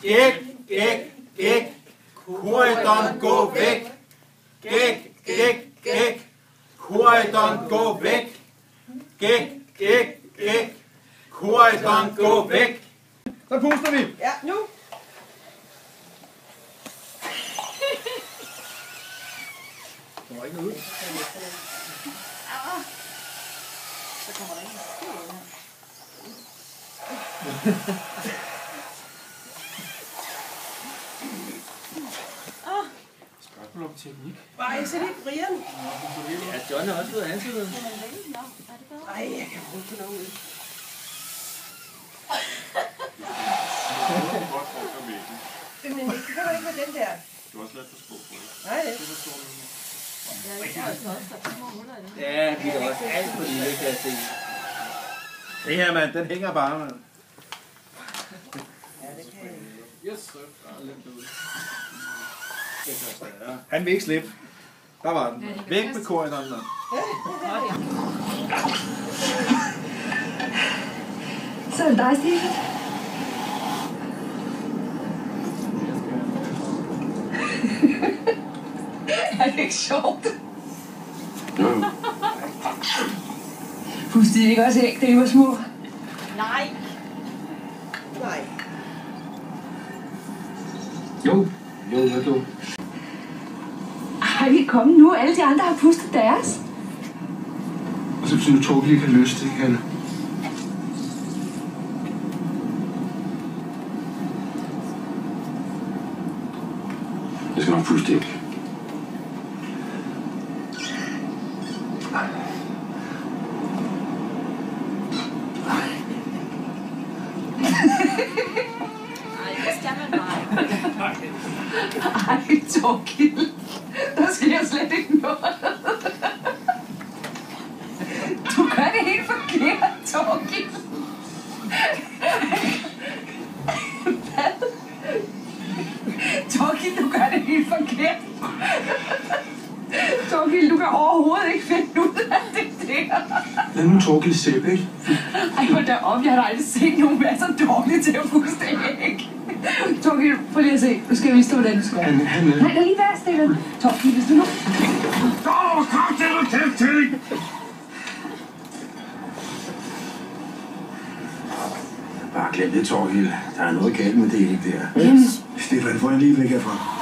Gæk, gæk, gæk. Corydon, gå væk. Gæk, gæk, gæk. Corydon, gå væk. Gæk, gæk, gæk. Corydon, gå væk. Så puster vi. Ja, nu. Der var ikke noget ud. Så kommer der ikke noget. Spørgsmål om teknik. Ej, så lige Brian. Ja, John er også blevet ansat. Ej, jeg kan bruge på noget ud. Men det kan ikke være den der. Du har også lavet for sko på det. Nej, det. Ja, vi er også alt for lille, kan jeg se. Det her, mand, den hænger bare, mand. Ja, det kan jeg. Yes, sir. Han vil ikke slippe. Der var den. Væk med Corydon, mand. Så er det dig, Stine. Er det ikke sjovt? Jo. Pustede I ikke også æg, da I var små? Nej. Nej. Jo, hvad du? Ej, kom nu. Alle de andre har pustet deres. Og så betyder Torgild ikke har lyst, ikke Hanne? Jeg skal nok puste ikke. Ej, Torgild. Der sker slet ikke noget. Du gør det helt forkert, Torgild. Hvad? Torgild, du gør det helt forkert. Torgild, du kan overhovedet ikke finde ud af det der. Lad nu Torgild sæbe, ikke? Ej, hold da op. Jeg har aldrig set nogen være så dårlige til at puste æg. Torgild, prøv lige at se. Nu skal jeg vise dig, hvordan du skal. Han Nej, lad lige være stille. Torgild, hvis du nu... kom til at tælle til! Bare glem det, Torgild. Der er noget galt med det æg der. Yes. Stefan, får jeg lige væk herfra.